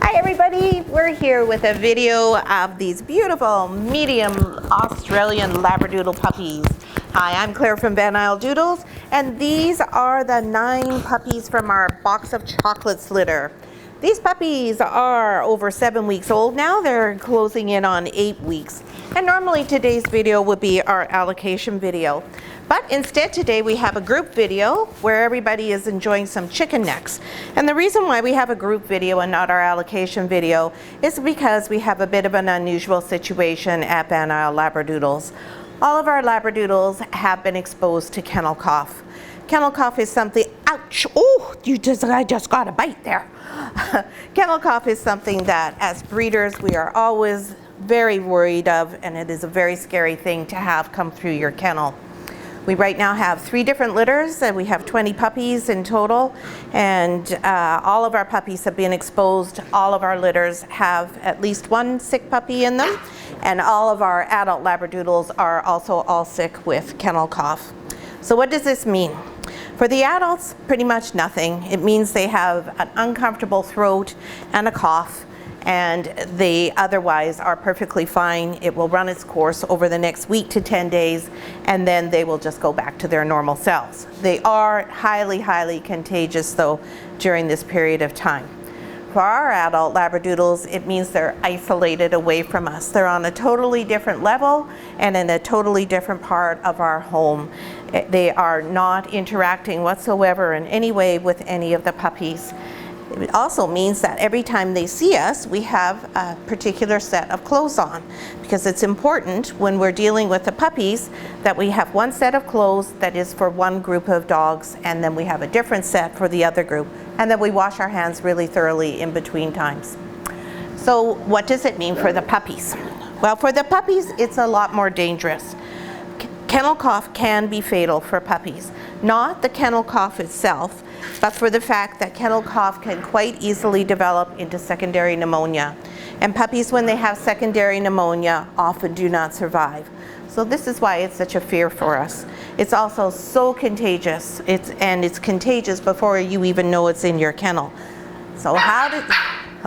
Hi everybody, we're here with a video of these beautiful medium Australian Labradoodle puppies. Hi, I'm Claire from Isle Doodles, and these are the 9 puppies from our box of chocolates litter. These puppies are over 7 weeks old now. They're closing in on 8 weeks. And normally today's video would be our allocation video. But instead today we have a group video where everybody is enjoying some chicken necks. And the reason why we have a group video and not our allocation video is because we have a bit of an unusual situation at Isle Labradoodles. All of our Labradoodles have been exposed to kennel cough. Kennel cough is something, ouch, oh, I just got a bite there. Kennel cough is something that as breeders we are always very worried of, and it is a very scary thing to have come through your kennel. We right now have 3 different litters, and we have 20 puppies in total, and all of our puppies have been exposed. All of our litters have at least 1 sick puppy in them, and all of our adult Labradoodles are also all sick with kennel cough. So what does this mean? For the adults, pretty much nothing. It means they have an uncomfortable throat and a cough, and they otherwise are perfectly fine. It will run its course over the next week to 10 days, and then they will just go back to their normal selves. They are highly, highly contagious though during this period of time. For our adult Labradoodles, it means they're isolated away from us. They're on a totally different level and in a totally different part of our home. They are not interacting whatsoever in any way with any of the puppies. It also means that every time they see us, we have a particular set of clothes on, because it's important when we're dealing with the puppies that we have one set of clothes that is for one group of dogs, and then we have a different set for the other group, and then we wash our hands really thoroughly in between times. So what does it mean for the puppies? Well, for the puppies, it's a lot more dangerous. Kennel cough can be fatal for puppies. Not the kennel cough itself, but for the fact that kennel cough can quite easily develop into secondary pneumonia. And puppies, when they have secondary pneumonia, often do not survive. So this is why it's such a fear for us. It's also so contagious. It's contagious before you even know it's in your kennel. So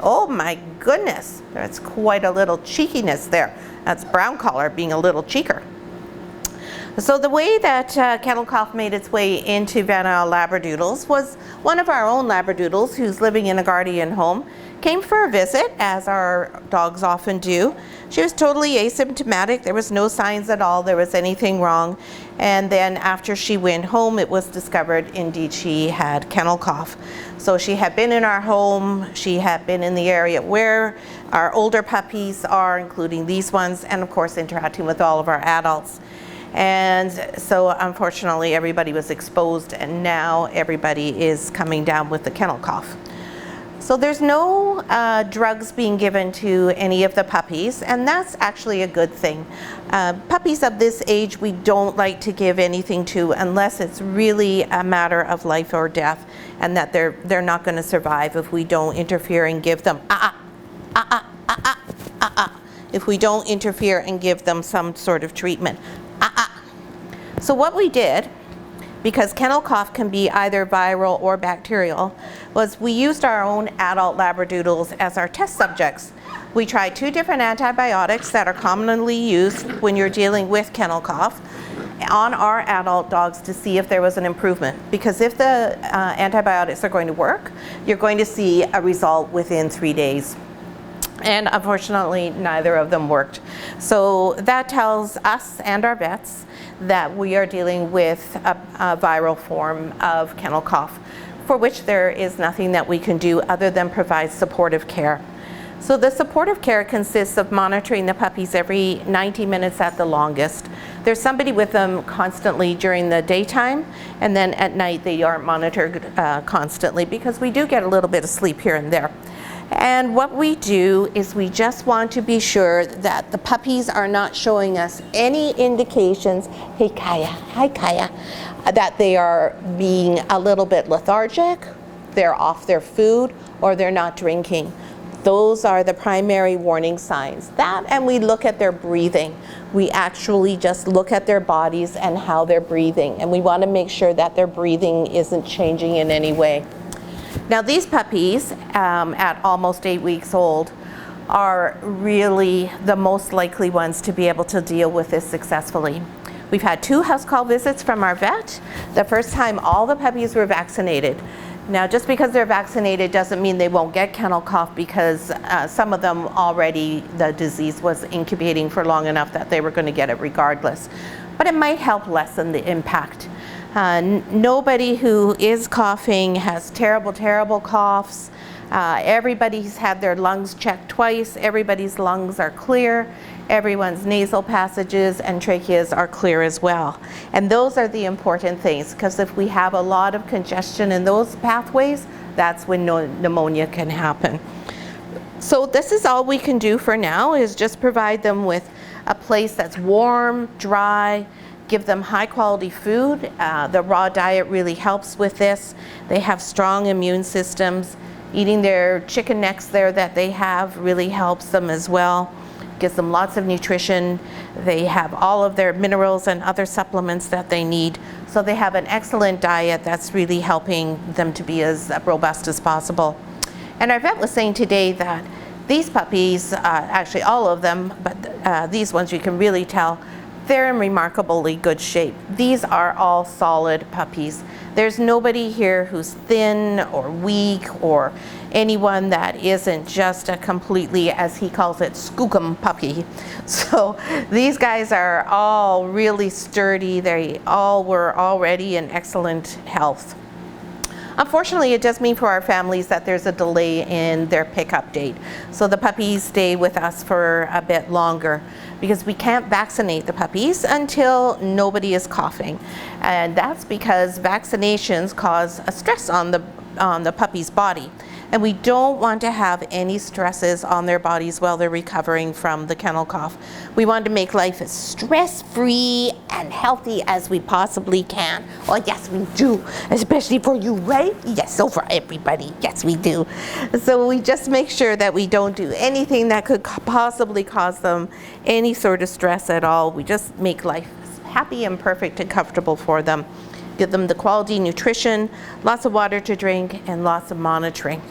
oh my goodness, that's quite a little cheekiness there. That's brown collar being a little cheeker. So the way that kennel cough made its way into Isle Labradoodles was one of our own Labradoodles, who's living in a guardian home, came for a visit, as our dogs often do. She was totally asymptomatic. There was no signs at all there was anything wrong. And then after she went home, it was discovered indeed she had kennel cough. So she had been in our home, she had been in the area where our older puppies are, including these ones, and of course interacting with all of our adults. And so unfortunately everybody was exposed, and now everybody is coming down with the kennel cough. So there's no drugs being given to any of the puppies, and that's actually a good thing. Puppies of this age we don't like to give anything to unless it's really a matter of life or death, and that they're not going to survive if we don't interfere and give them if we don't interfere and give them some sort of treatment. So what we did, because kennel cough can be either viral or bacterial, was we used our own adult Labradoodles as our test subjects. We tried 2 different antibiotics that are commonly used when you're dealing with kennel cough on our adult dogs to see if there was an improvement. Because if the antibiotics are going to work, you're going to see a result within 3 days. And unfortunately, neither of them worked. So that tells us and our vets that we are dealing with a viral form of kennel cough, for which there is nothing that we can do other than provide supportive care. So the supportive care consists of monitoring the puppies every 90 minutes at the longest. There's somebody with them constantly during the daytime, and then at night they aren't monitored constantly, because we do get a little bit of sleep here and there. And what we do is we just want to be sure that the puppies are not showing us any indications, hey Kaya, hi Kaya, that they are being a little bit lethargic, they're off their food, or they're not drinking. Those are the primary warning signs. That, and we look at their breathing. We actually just look at their bodies and how they're breathing, and we want to make sure that their breathing isn't changing in any way. Now these puppies, at almost 8 weeks old, are really the most likely ones to be able to deal with this successfully. We've had 2 house call visits from our vet. The first time all the puppies were vaccinated. Now just because they're vaccinated doesn't mean they won't get kennel cough, because some of them already, the disease was incubating for long enough that they were going to get it regardless. But it might help lessen the impact. Nobody who is coughing has terrible, terrible coughs. Everybody's had their lungs checked twice. Everybody's lungs are clear. Everyone's nasal passages and tracheas are clear as well. And those are the important things, because if we have a lot of congestion in those pathways, that's when pneumonia can happen. So this is all we can do for now, is just provide them with a place that's warm, dry, give them high quality food. The raw diet really helps with this. They have strong immune systems. Eating their chicken necks there that they have really helps them as well. Gives them lots of nutrition. They have all of their minerals and other supplements that they need. So they have an excellent diet that's really helping them to be as robust as possible. And our vet was saying today that these puppies, actually all of them, but these ones you can really tell, they're in remarkably good shape. These are all solid puppies. There's nobody here who's thin or weak, or anyone that isn't just a completely, as he calls it, skookum puppy. So these guys are all really sturdy. They all were already in excellent health. Unfortunately, it does mean for our families that there's a delay in their pickup date. So the puppies stay with us for a bit longer, because we can't vaccinate the puppies until nobody is coughing. And that's because vaccinations cause a stress on the puppy's body. And we don't want to have any stresses on their bodies while they're recovering from the kennel cough. We want to make life as stress-free and healthy as we possibly can. Well, yes, we do, especially for you, right? Yes, so for everybody, yes, we do. So we just make sure that we don't do anything that could possibly cause them any sort of stress at all. We just make life happy and perfect and comfortable for them. Give them the quality nutrition, lots of water to drink, and lots of monitoring.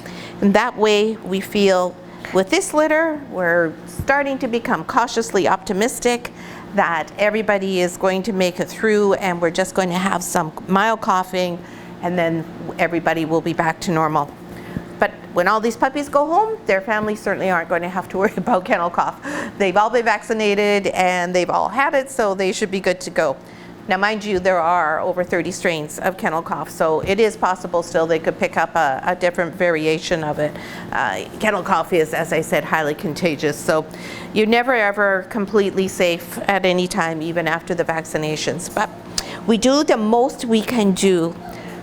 And that way we feel with this litter, we're starting to become cautiously optimistic that everybody is going to make it through, and we're just going to have some mild coughing, and then everybody will be back to normal. But when all these puppies go home, their families certainly aren't going to have to worry about kennel cough. They've all been vaccinated and they've all had it, so they should be good to go. Now, mind you, there are over 30 strains of kennel cough, so it is possible still they could pick up a different variation of it. Kennel cough is, as I said, highly contagious, so you're never ever completely safe at any time, even after the vaccinations. But we do the most we can do.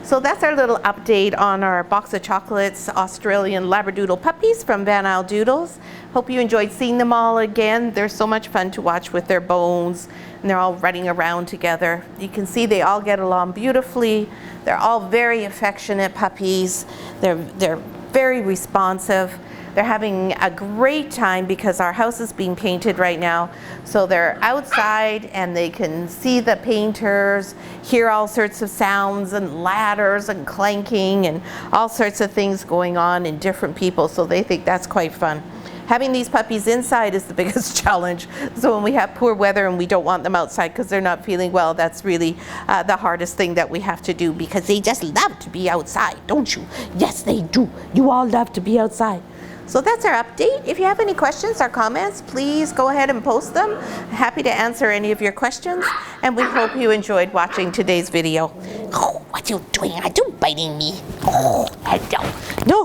So that's our little update on our box of chocolates, Australian Labradoodle puppies from Isle Doodles. Hope you enjoyed seeing them all again. They're so much fun to watch with their bones, and they're all running around together. You can see they all get along beautifully. They're all very affectionate puppies. They're very responsive. They're having a great time because our house is being painted right now. So they're outside and they can see the painters, hear all sorts of sounds and ladders and clanking and all sorts of things going on in different people. So they think that's quite fun. Having these puppies inside is the biggest challenge. So when we have poor weather and we don't want them outside because they're not feeling well, that's really the hardest thing that we have to do, because they just love to be outside, don't you? Yes, they do. You all love to be outside. So that's our update. If you have any questions or comments, please go ahead and post them. I'm happy to answer any of your questions, and we hope you enjoyed watching today's video. Oh, what you doing? Are you biting me? Oh, hello. No.